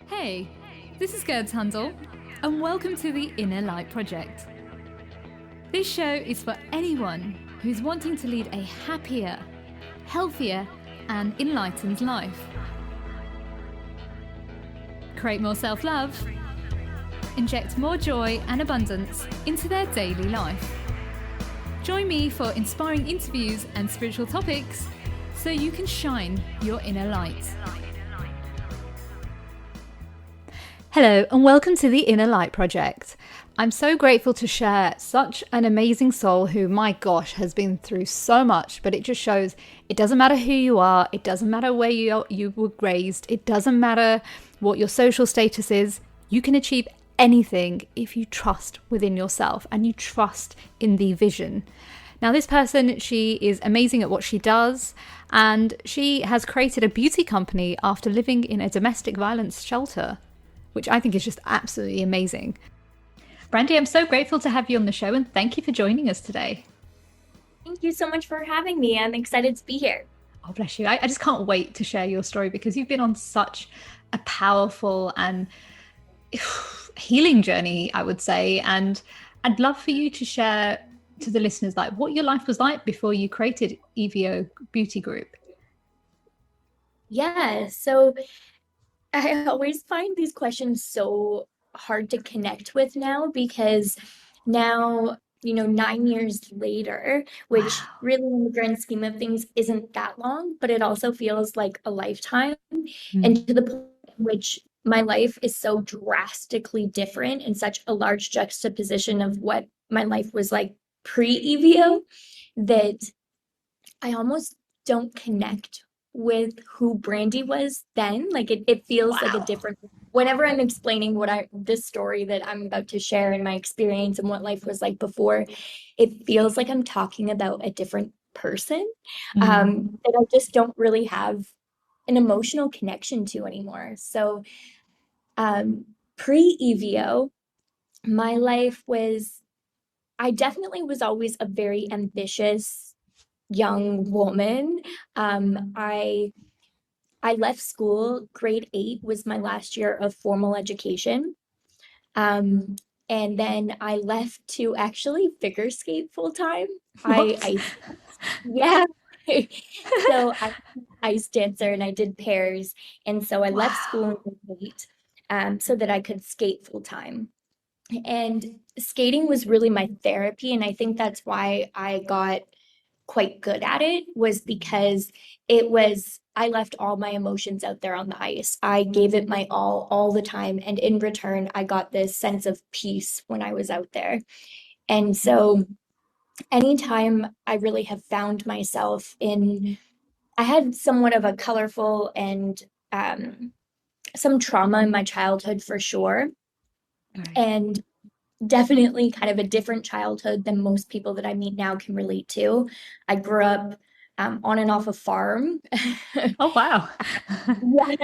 Hey, this is Gerd Handel, and welcome to the Inner Light Project. This show is for anyone who's wanting to lead a happier, healthier, and enlightened life. Create more self-love, inject more joy and abundance into their daily life. Join me for inspiring interviews and spiritual topics so you can shine your inner light. Hello and welcome to the Inner Light Project. I'm so grateful to share such an amazing soul who, my gosh, has been through so much, but it just shows it doesn't matter who you are, it doesn't matter where you were raised, it doesn't matter what your social status is, you can achieve anything if you trust within yourself and you trust in the vision. Now, this person, she is amazing at what she does, and she has created a beauty company after living in a domestic violence shelter, which I think is just absolutely amazing. Brandi, I'm so grateful to have you on the show, and thank you for joining us today. Thank you so much for having me. I'm excited to be here. Oh, bless you. I just can't wait to share your story because you've been on such a powerful and healing journey, I would say. And I'd love for you to share to the listeners like what your life was like before you created Evio Beauty Group. Yeah, so I always find these questions so hard to connect with now because now, 9 years later, which Wow. really in the grand scheme of things isn't that long, but it also feels like a lifetime. Mm. And to the point in which my life is so drastically different and such a large juxtaposition of what my life was like pre-EVO that I almost don't connect with who Brandi was then. Like it feels like a Wow. different whenever I'm explaining this story that I'm about to share in my experience and what life was like before, it feels like I'm talking about a different person that I just don't really have an emotional connection to anymore. So pre-EVO, my life was I definitely was always a very ambitious young woman. I left school. Grade 8 was my last year of formal education. Um, and then I left to actually figure skate full time. What? I yeah. So I ice dancer and I did pairs. And so I left school in Wow. grade 8 so that I could skate full time. And skating was really my therapy. And I think that's why I got quite good at it was because I left all my emotions out there on the ice. I gave it my all the time. And in return, I got this sense of peace when I was out there. And so anytime I really have found myself I had somewhat of a colorful and some trauma in my childhood for sure. Right. And definitely kind of a different childhood than most people that I meet now can relate to. I grew up on and off a farm. Oh, wow. Yeah.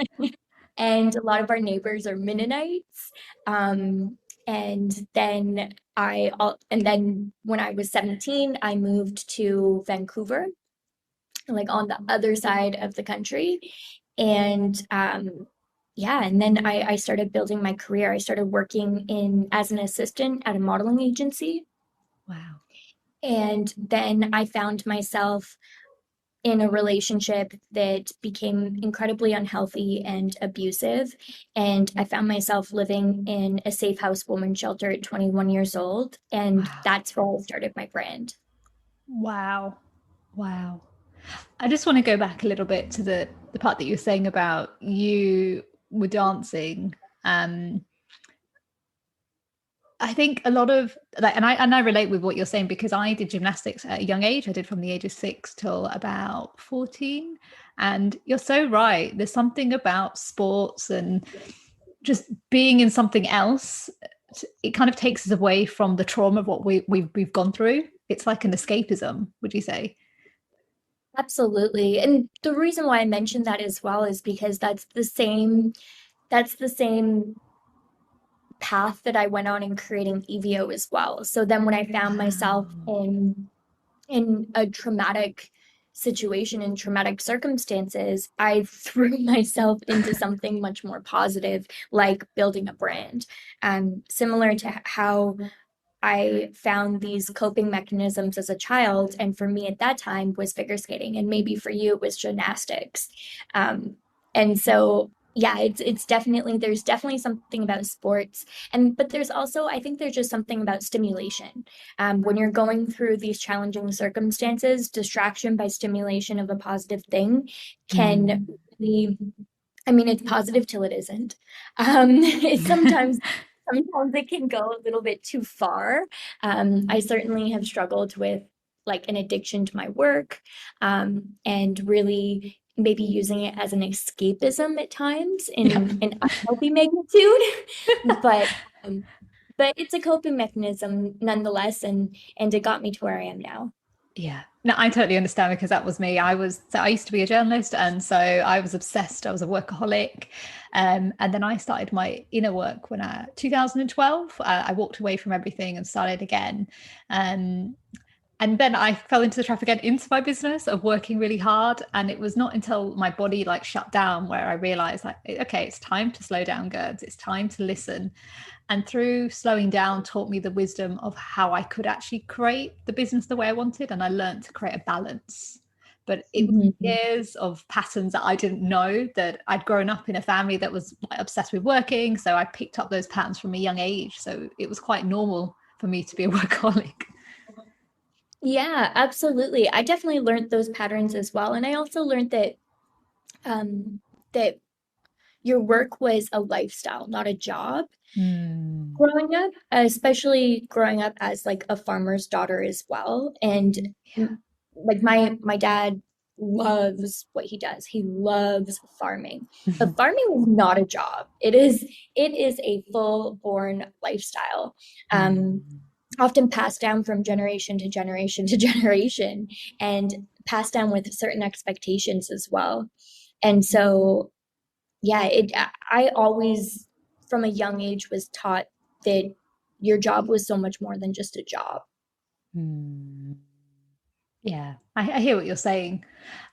And a lot of our neighbors are Mennonites. And then when I was 17, I moved to Vancouver, like on the other side of the country. And yeah, and then I started building my career. I started working as an assistant at a modeling agency. Wow. And then I found myself in a relationship that became incredibly unhealthy and abusive. And I found myself living in a safe house woman shelter at 21 years old. And Wow. that's where I started my brand. Wow. Wow. I just want to go back a little bit to the part that you were saying about you were dancing. I think a lot of like, and I relate with what you're saying because I did gymnastics at a young age. I did from the age of 6 till about 14. And you're so right. There's something about sports and just being in something else. It kind of takes us away from the trauma of what we've gone through. It's like an escapism, would you say? Absolutely. And the reason why I mentioned that as well is because that's the same path that I went on in creating EVO as well. So then when I found myself Wow. in a traumatic situation and traumatic circumstances, I threw myself into something much more positive, like building a brand. Similar to how I found these coping mechanisms as a child, and for me at that time was figure skating, and maybe for you it was gymnastics. And so yeah, it's definitely, there's definitely something about sports, and but there's also, I think there's just something about stimulation. When you're going through these challenging circumstances, distraction by stimulation of a positive thing can Mm. really, I mean, it's positive till it isn't. It's sometimes it can go a little bit too far. I certainly have struggled with like an addiction to my work, and really maybe using it as an escapism at times Yeah. in an unhealthy magnitude. But um, but it's a coping mechanism nonetheless, and it got me to where I am now. Yeah. No, I totally understand because that was me. I used to be a journalist, and so I was obsessed. I was a workaholic. And then I started my inner work when 2012. I walked away from everything and started again. Um, and then I fell into the trap again into my business of working really hard. And it was not until my body like shut down where I realized like, okay, it's time to slow down, Gerds. It's time to listen. And through slowing down taught me the wisdom of how I could actually create the business the way I wanted. And I learned to create a balance. But it was Mhm. years of patterns that I didn't know, that I'd grown up in a family that was like, obsessed with working. So I picked up those patterns from a young age. So it was quite normal for me to be a workaholic. Yeah, absolutely. I definitely learned those patterns as well. And I also learned um, that your work was a lifestyle, not a job. Mm. Growing up, especially growing up as like a farmer's daughter as well. And Yeah. like my dad loves what he does. He loves farming. But farming is not a job. It is a full-born lifestyle. Um, Mm. Often passed down from generation to generation to generation, and passed down with certain expectations as well. And so yeah, it I always from a young age was taught that your job was so much more than just a job. Mm. Yeah, I hear what you're saying.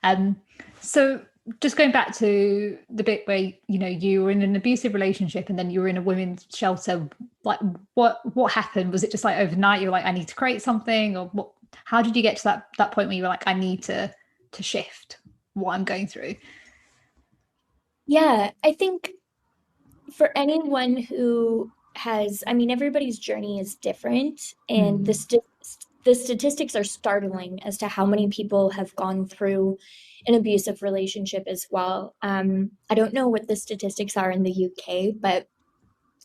Um, so just going back to the bit where you were in an abusive relationship and then you were in a women's shelter, like what happened? Was it just like overnight you were like, I need to create something, or what? How did you get to that point where you were like, I need to shift what I'm going through? Yeah, I think for anyone who has, I mean, everybody's journey is different, and Mm. the statistics are startling as to how many people have gone through an abusive relationship as well. I don't know what the statistics are in the UK, but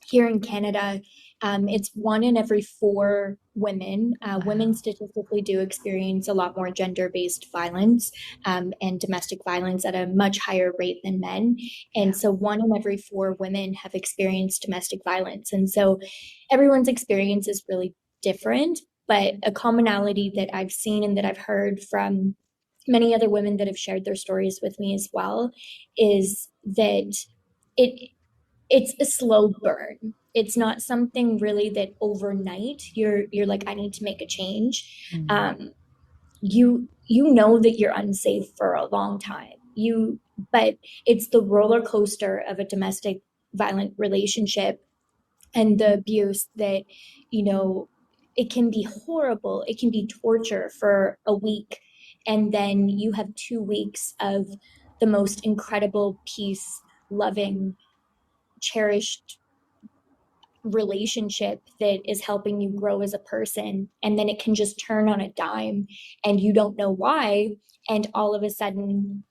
here in Canada, it's 1 in every 4 women. Women Wow. statistically do experience a lot more gender-based violence, and domestic violence at a much higher rate than men. Yeah. And so 1 in every 4 women have experienced domestic violence. And so everyone's experience is really different, but a commonality that I've seen and that I've heard from many other women that have shared their stories with me as well is that it it's a slow burn. It's not something really that overnight you're like, I need to make a change. Mm. You know that you're unsafe for a long time. But it's the roller coaster of a domestic violent relationship and the abuse that, you know, it can be horrible. It can be torture for a week. And then you have 2 weeks of the most incredible peace, loving, cherished relationship that is helping you grow as a person, and then it can just turn on a dime and you don't know why, and all of a sudden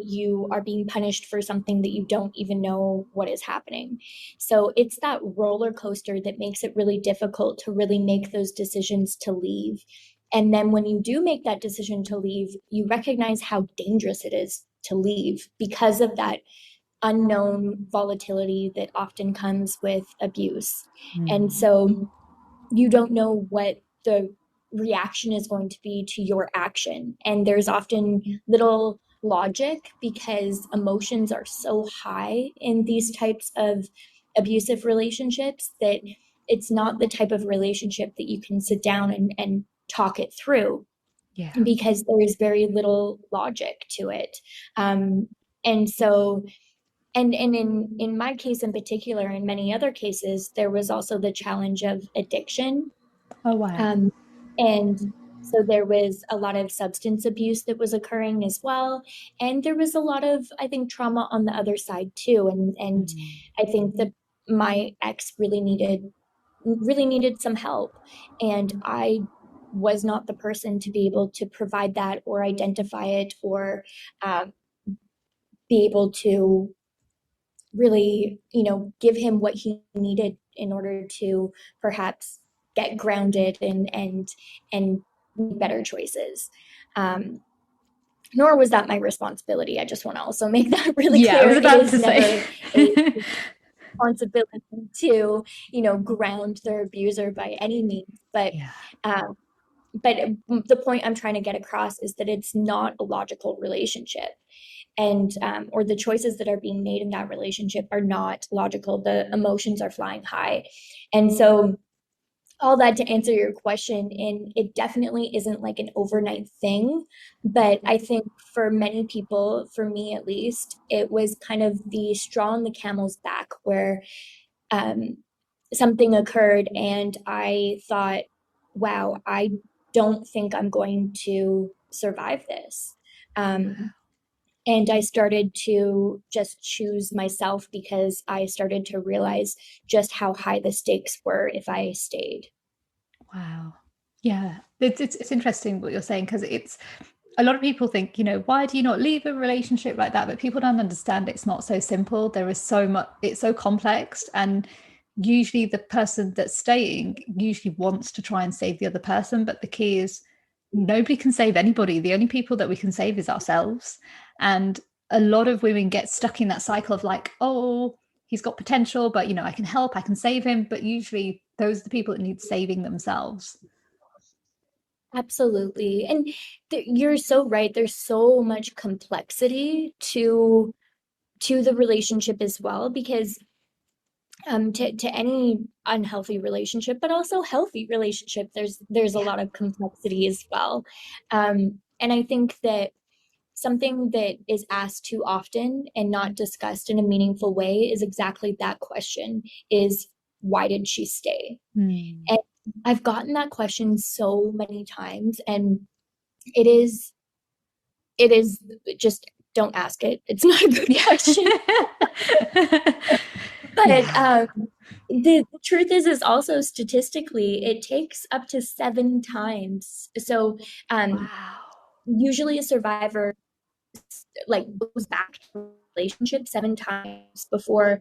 you are being punished for something that you don't even know what is happening. So it's that roller coaster that makes it really difficult to really make those decisions to leave. And then when you do make that decision to leave, you recognize how dangerous it is to leave because of that unknown volatility that often comes with abuse. And Mm. so you don't know what the reaction is going to be to your action. And there's often little logic because emotions are so high in these types of abusive relationships that it's not the type of relationship that you can sit down and talk it through. Yeah. because there is very little logic to it. Um, and so, and in my case in particular, in many other cases, there was also the challenge of addiction. Oh, wow. Um, and so there was a lot of substance abuse that was occurring as well. And there was a lot of, I think, trauma on the other side too. And Mm. I think that my ex really needed some help. And I was not the person to be able to provide that or identify it or um, be able to really, give him what he needed in order to perhaps get grounded and make better choices. Um, Nor was that my responsibility. I just want to also make that really Yeah, I clear. was It about is to say. never a responsibility to, ground their abuser by any means. Yeah. Um, but the point I'm trying to get across is that it's not a logical relationship, and or the choices that are being made in that relationship are not logical. The emotions are flying high, and so all that to answer your question, and it definitely isn't like an overnight thing, but I think for many people, for me at least, it was kind of the straw on the camel's back where um, something occurred and I thought, wow, I don't think I'm going to survive this. Um, and I started to just choose myself because I started to realize just how high the stakes were if I stayed. Wow. Yeah. It's interesting what you're saying because it's a lot of people think, why do you not leave a relationship like that? But people don't understand it's not so simple. There is so much, it's so complex. And usually the person that's staying usually wants to try and save the other person. But the key is nobody can save anybody. The only people that we can save is ourselves. And a lot of women get stuck in that cycle of like, oh, he's got potential, but I can help, I can save him. But usually those are the people that need saving themselves. Absolutely. And you're so right. There's so much complexity to the relationship as well, because to any unhealthy relationship, but also healthy relationship, there's a Yeah. lot of complexity as well. And I think that something that is asked too often and not discussed in a meaningful way is exactly that question: is why did she stay? Hmm. And I've gotten that question so many times, and it is it is just, don't ask it. It's not a good Yeah. question. But Yeah. the truth is also statistically, it takes up to 7 times. So um, Wow. usually a survivor like goes back to a relationship 7 times before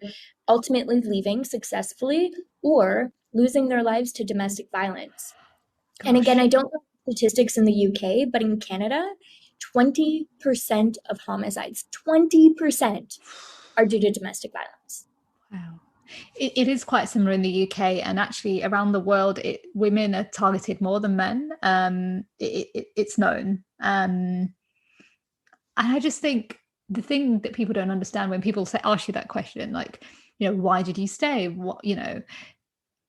ultimately leaving successfully or losing their lives to domestic violence. And again, Gosh. I don't know statistics in the UK, but in Canada, 20% of homicides, 20% are due to domestic violence. Wow. It is quite similar in the UK, and actually around the world, women are targeted more than men. It's known. And I just think the thing that people don't understand when people ask you that question, like, why did you stay?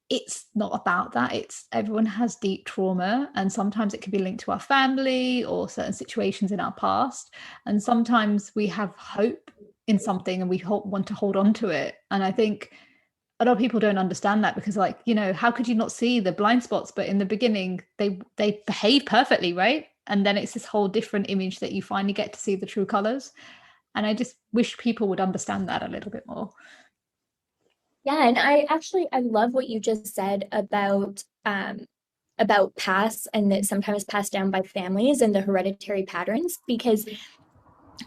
It's not about that. It's everyone has deep trauma, and sometimes it can be linked to our family or certain situations in our past. And sometimes we have hope in something and we want to hold on to it. And I think a lot of people don't understand that because, like, how could you not see the blind spots? But in the beginning, they behave perfectly, right? And then it's this whole different image that you finally get to see the true colors. And I just wish people would understand that a little bit more. Yeah, and I love what you just said about past and that sometimes passed down by families and the hereditary patterns, because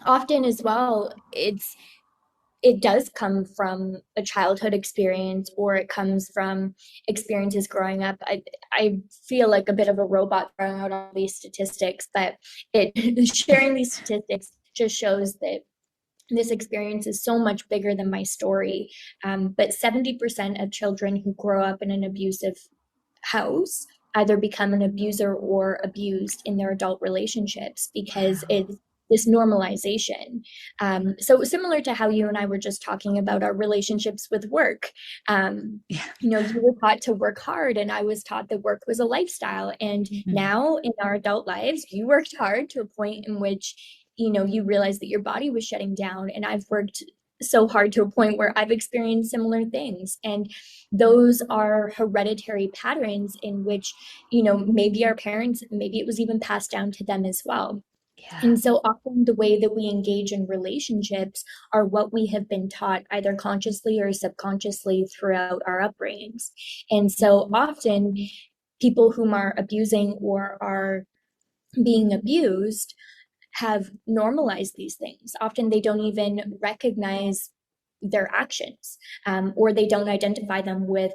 often as well it does come from a childhood experience, or it comes from experiences growing up. I feel like a bit of a robot throwing out all these statistics, but it sharing these statistics just shows that this experience is so much bigger than my story. But 70% of children who grow up in an abusive house either become an abuser or abused in their adult relationships, because Wow. this normalization. So similar to how you and I were just talking about our relationships with work. Yeah. You were taught to work hard, and I was taught that work was a lifestyle. And Mhm. now in our adult lives, you worked hard to a point in which, you realized that your body was shutting down. And I've worked so hard to a point where I've experienced similar things. And those are hereditary patterns in which, maybe our parents, maybe it was even passed down to them as well. Yeah. And so often the way that we engage in relationships are what we have been taught either consciously or subconsciously throughout our upbringings. And so often people whom are abusing or are being abused have normalized these things. Often they don't even recognize their actions, or they don't identify them with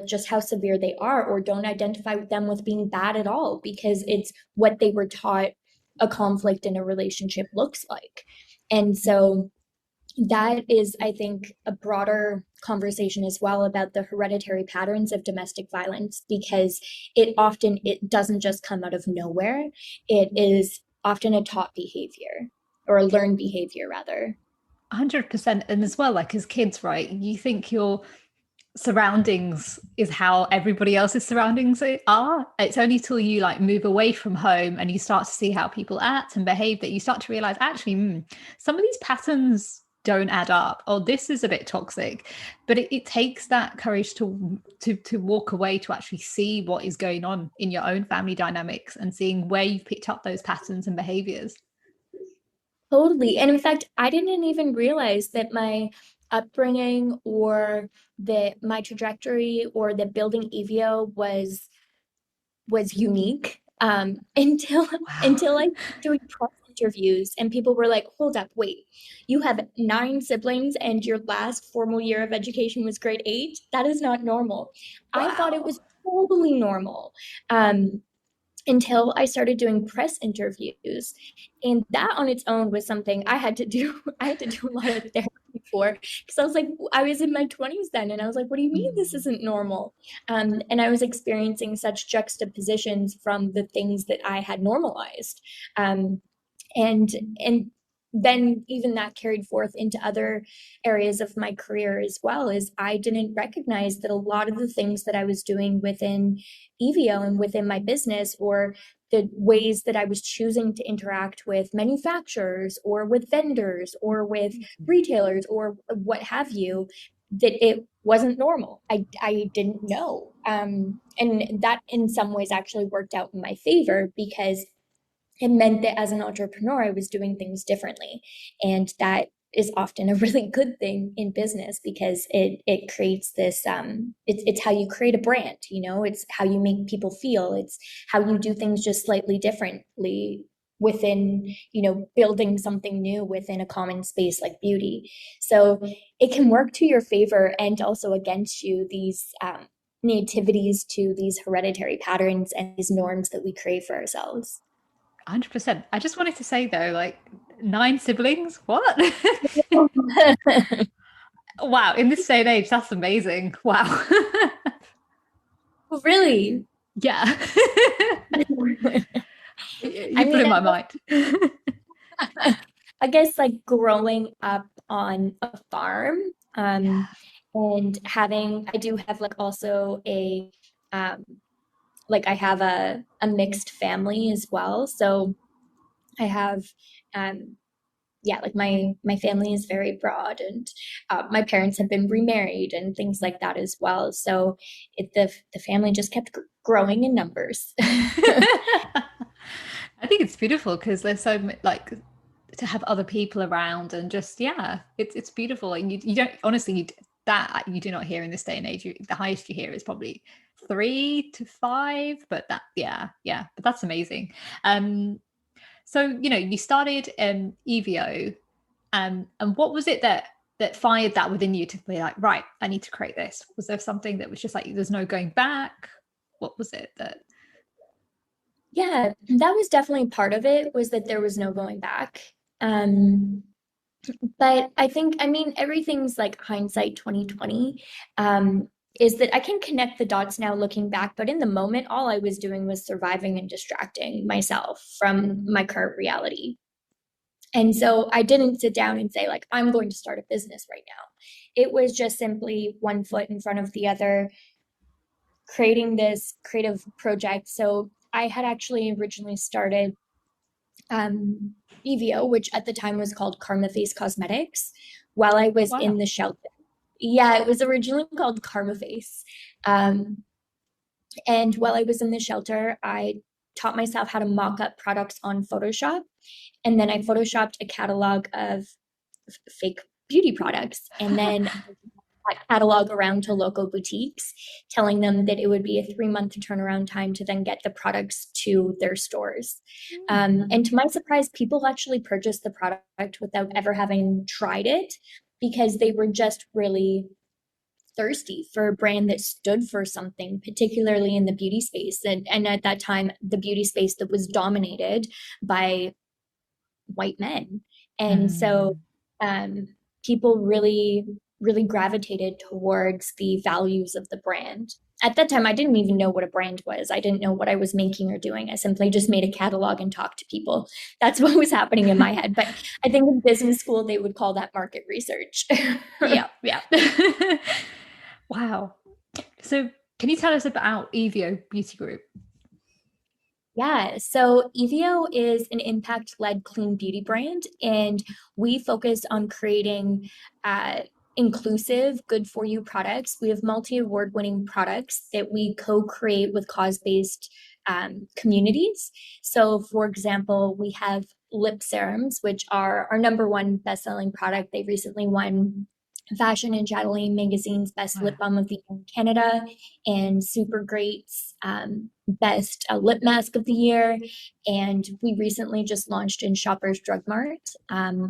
just how severe they are, or don't identify them with being bad at all, because it's what they were taught a conflict in a relationship looks like. And so that is, I think, a broader conversation as well about the hereditary patterns of domestic violence, because it doesn't just come out of nowhere. It is often a taught behavior, or a learned behavior rather. 100%. And as well, like as kids, right, you think your surroundings is how everybody else's surroundings are. It's only till you like move away from home and you start to see how people act and behave that you start to realize, actually, some of these patterns don't add up, or this is a bit toxic. But it takes that courage to walk away, to actually see what is going on in your own family dynamics and seeing where you've picked up those patterns and behaviors. Totally. And in fact, I didn't even realize that my upbringing, or that my trajectory, or that building Evio was unique, until Wow. until I started doing press interviews, and people were like, "Hold up, wait, you have 9 siblings, and your last formal year of education was grade 8? That is not normal." I thought it Wow. was totally normal. Um, until I started doing press interviews. And that on its own was something I had to do. I had to do a lot of therapy for, because I was like, I was in my 20s then, and I was like, what do you mean this Mm. isn't normal? And I was experiencing such juxtapositions from the things that I had normalized. Um, and and then even that carried forth into other areas of my career as well, as I didn't recognize that a lot of the things that I was doing within Evio and within my business, or the ways that I was choosing to interact with manufacturers or with vendors or with retailers or what have you, that it wasn't normal. I didn't know. And that in some ways actually worked out in my favor, because it meant that as an entrepreneur, I was doing things differently. And that is often a really good thing in business, because it creates this it's how you create a brand, it's how you make people feel, it's how you do things just slightly differently within, building something new within a common space like beauty. So it can work to your favor and also against you, these nativities to these hereditary patterns and these norms that we create for ourselves. 100%. I just wanted to say though, like 9 siblings, what? Wow, in this day and age, that's amazing. Wow. Really? Yeah. I You mean, blew my mind. I guess like growing up on a farm, um, Yeah. and I do have like also um, like I have a mixed family as well. So I have, um, yeah, like my family is very broad, and my parents have been remarried and things like that as well. So the family just kept growing in numbers. I think it's beautiful because there's like to have other people around and just yeah, it's beautiful. And you don't honestly that you do not hear in this day and age. The highest you hear is probably 3 to 5, but that yeah, but that's amazing. Um, so you started Evio, and what was it that fired that within you to be like, right, I need to create this? Was there something that was just like there's no going back? What was it that? Yeah, that was definitely part of it, was that there was no going back. Um, but I think, I mean, everything's like hindsight 2020. Is that I can connect the dots now looking back, but in the moment, all I was doing was surviving and distracting myself from my current reality. And so I didn't sit down and say, like, I'm going to start a business right now. It was just simply one foot in front of the other, creating this creative project. So I had actually originally started Evio, which at the time was called Karma Face Cosmetics, while I was in Wow. the shelter. Yeah, it was originally called Karma Face. Um, and while I was in the shelter, I taught myself how to mock up products on Photoshop. And then I photoshopped a catalog of fake beauty products. And then that catalog around to local boutiques, telling them that it would be a 3-month turnaround time to then get the products to their stores. And to my surprise, people actually purchased the product without ever having tried it because they were just really thirsty for a brand that stood for something, particularly in the beauty space. And at that time, the beauty space that was dominated by white men. And so Mm. um, people really gravitated towards the values of the brand. At that time, I didn't even know what a brand was. I didn't know what I was making or doing. I simply just made a catalog and talked to people. That's what was happening in my head. But I think in business school, they would call that market research. Yeah, yeah. Wow. So can you tell us about Evio Beauty Group? Yeah, so Evio is an impact-led clean beauty brand, and we focus on creating uh, inclusive, good-for-you products. We have multi-award-winning products that we co-create with cause-based communities. So, for example, we have lip serums, which are our number one best-selling product. They recently won Fashion and Chatelaine magazine's best lip Wow. balm of the year in Canada, and Super Great's best lip mask of the year. And we recently just launched in Shoppers Drug Mart,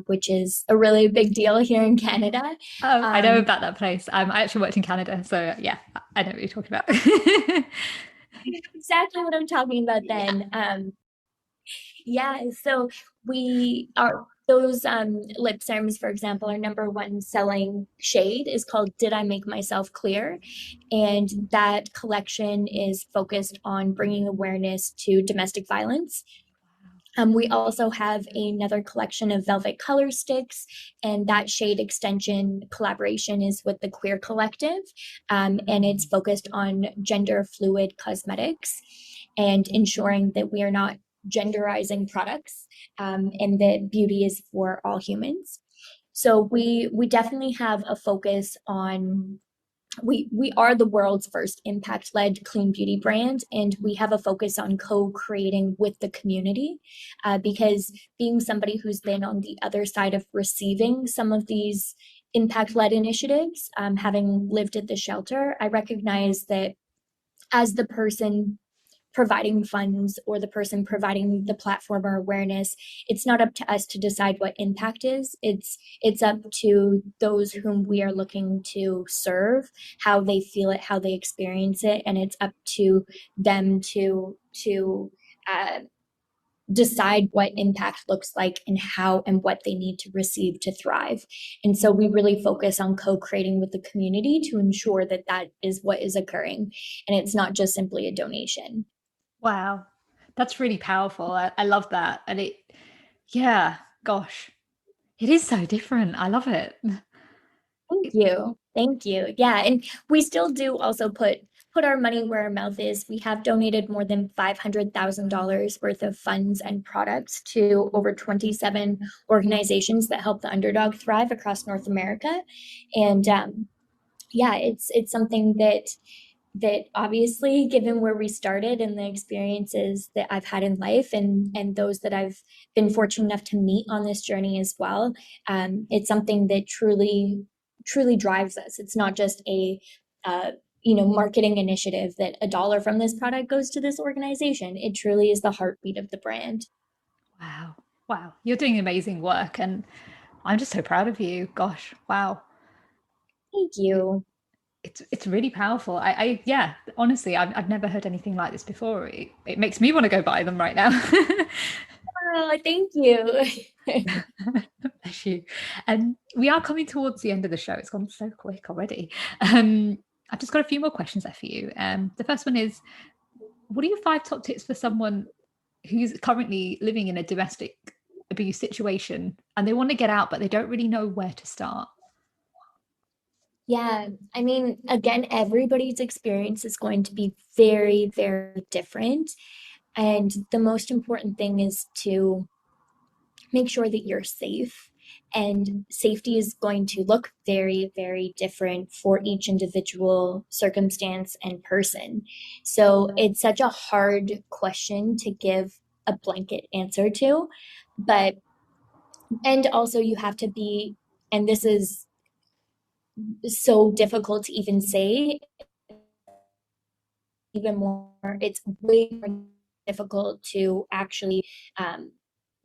which is a really big deal here in Canada. Oh, I know Um, about that place. I actually worked in Canada, so yeah, I know what you're talking about. exactly what I'm talking about Yeah. then. Yeah, so we are those lip serums, for example, our number one selling shade is called Did I Make Myself Clear? And that collection is focused on bringing awareness to domestic violence. We also have another collection of velvet color sticks, and that shade extension collaboration is with the Queer Collective, and it's focused on gender fluid cosmetics and ensuring that we are not genderizing products, and that beauty is for all humans. So we definitely have a focus on we are the world's first impact led clean beauty brand, and we have a focus on co-creating with the community, because being somebody who's been on the other side of receiving some of these impact led initiatives, having lived at the shelter, I recognize that as the person providing funds or the person providing the platform or awareness, it's not up to us to decide what impact is. It's up to those whom we are looking to serve, how they feel it, how they experience it, and it's up to them to uh, decide what impact looks like and how and what they need to receive to thrive. And so we really focus on co-creating with the community to ensure that that is what is occurring, and it's not just simply a donation. Wow. That's really powerful. I love that. And yeah, gosh, it is so different. I love it. Thank you. Thank you. Yeah, and we still do also put our money where our mouth is. We have donated more than $500,000 worth of funds and products to over 27 organizations that help the underdog thrive across North America. And yeah, it's something that obviously, given where we started and the experiences that I've had in life, and those that I've been fortunate enough to meet on this journey as well, it's something that truly drives us. It's not just a uh, marketing initiative that a dollar from this product goes to this organization. It truly is the heartbeat of the brand. Wow. Wow. You're doing amazing work. And I'm just so proud of you. Gosh. Wow. Thank you. It's really powerful. Yeah, honestly, I've never heard anything like this before. It makes me want to go buy them right now. Oh, thank you. Bless you. And we are coming towards the end of the show. It's gone so quick already. I've just got a few more questions there for you. The first one is, what are your 5 top tips for someone who's currently living in a domestic abuse situation and they want to get out, but they don't really know where to start? Yeah, I mean, again, everybody's experience is going to be very, very different. And the most important thing is to make sure that you're safe. And safety is going to look very, very different for each individual circumstance and person. So it's such a hard question to give a blanket answer to. But, and also you have to be, and this is so difficult to even say, even more, it's way more difficult to actually um,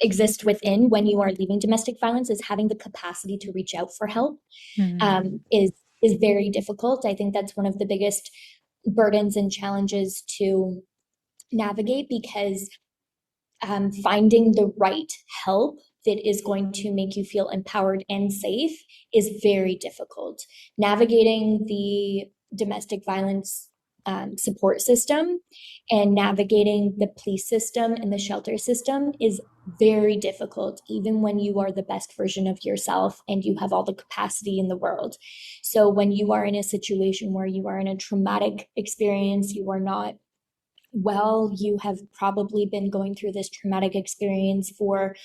exist within when you are leaving domestic violence, is having the capacity to reach out for help is very difficult. I think that's one of the biggest burdens and challenges to navigate, because finding the right help that is going to make you feel empowered and safe is very difficult. Navigating the domestic violence support system and navigating the police system and the shelter system is very difficult, even when you are the best version of yourself and you have all the capacity in the world. So, when you are in a situation where you are in a traumatic experience, you are not well, you have probably been going through this traumatic experience for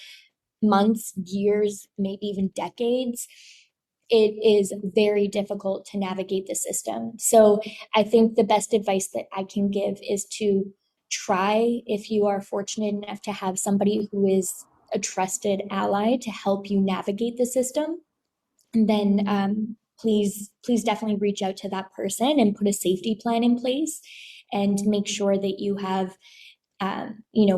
months, years, maybe even decades, it is very difficult to navigate the system. So I think the best advice that I can give is to try, if you are fortunate enough to have somebody who is a trusted ally to help you navigate the system, and then please definitely reach out to that person and put a safety plan in place and make sure that you have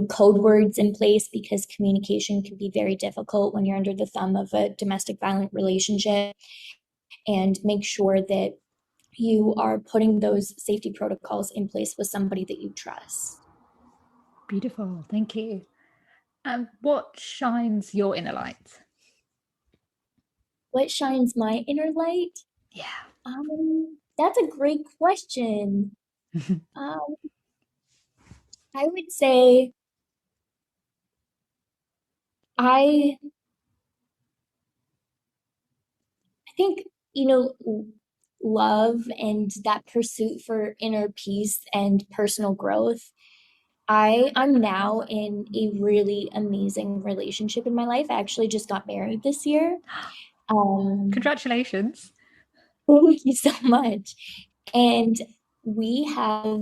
code words in place, because communication can be very difficult when you're under the thumb of a domestic violent relationship. And make sure that you are putting those safety protocols in place with somebody that you trust. Beautiful. Thank you. And what shines your inner light? What shines my inner light? Yeah. That's a great question. Um, I would say I I think, love and that pursuit for inner peace and personal growth. I'm now in a really amazing relationship in my life. I actually just got married this year. Um, Congratulations. thank you so much. And we have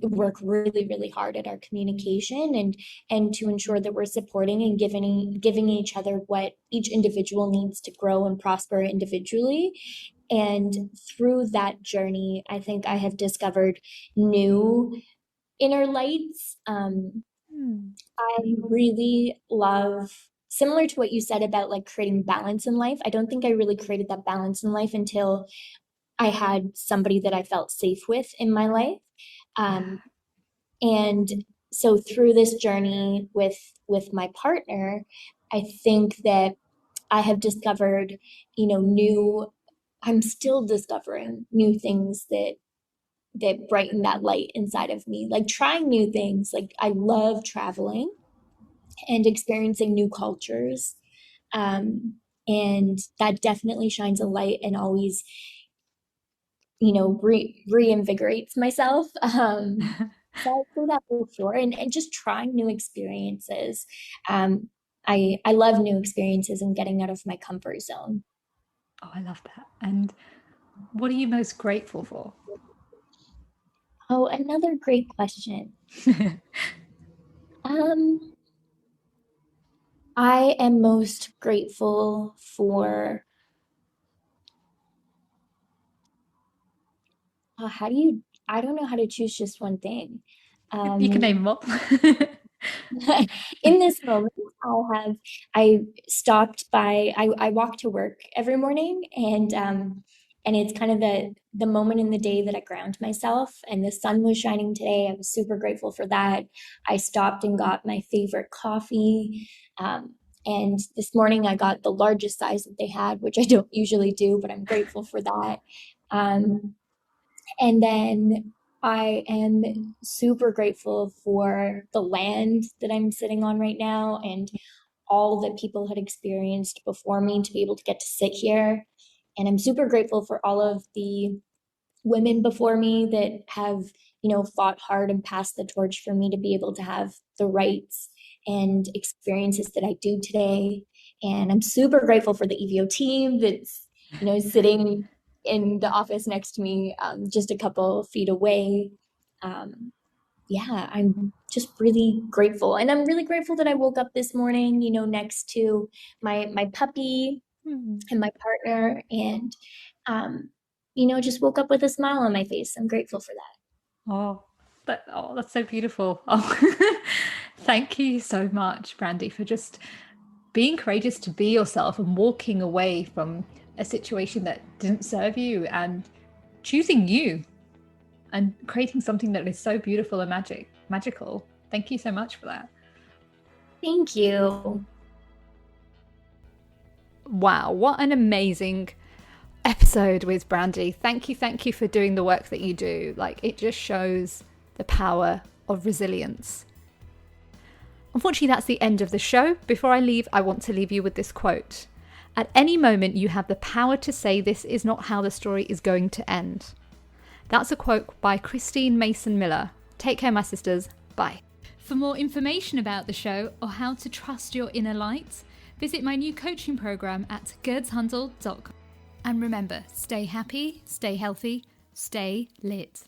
work really, really hard at our communication and to ensure that we're supporting and giving each other what each individual needs to grow and prosper individually. And through that journey, I think I have discovered new inner lights. Hmm. I really love, similar to what you said about like creating balance in life. I don't think I really created that balance in life until I had somebody that I felt safe with in my life. Yeah. Um, and so through this journey with my partner, I think that I have discovered, new, I'm still discovering new things that brighten that light inside of me, like trying new things. Like I love traveling and experiencing new cultures. Um, and that definitely shines a light and always, reinvigorates myself. So I feel that for sure. And just trying new experiences. Um, I love new experiences and getting out of my comfort zone. Oh, I love that. And what are you most grateful for? Oh, another great question. Um, I am most grateful for how do you, I don't know how to choose just one thing. You can name Um, them all. in this moment, I stopped by, I walk to work every morning, and it's kind of the moment in the day that I ground myself, and the sun was shining today. I was super grateful for that. I stopped and got my favorite coffee. Um, and this morning I got the largest size that they had, which I don't usually do, but I'm grateful for that. Um, and then I am super grateful for the land that I'm sitting on right now and all that people had experienced before me to be able to get to sit here. And I'm super grateful for all of the women before me that have, fought hard and passed the torch for me to be able to have the rights and experiences that I do today. And I'm super grateful for the Evio team that's, sitting in the office next to me, just a couple feet away. Um, yeah, I'm just really grateful. And I'm really grateful that I woke up this morning, next to my puppy Hmm. and my partner, and um, just woke up with a smile on my face. I'm grateful for that. That's so beautiful. Oh, thank you so much, Brandi, for just being courageous to be yourself and walking away from a situation that didn't serve you and choosing you and creating something that is so beautiful and magical. Thank you so much for that. Thank you. Wow, what an amazing episode with Brandi. Thank you for doing the work that you do. Like, it just shows the power of resilience. Unfortunately, that's the end of the show. Before I leave, I want to leave you with this quote. At any moment, you have the power to say this is not how the story is going to end. That's a quote by Christine Mason Miller. Take care, my sisters. Bye. For more information about the show or how to trust your inner light, visit my new coaching program at gerdshandel.com. And remember, stay happy, stay healthy, stay lit.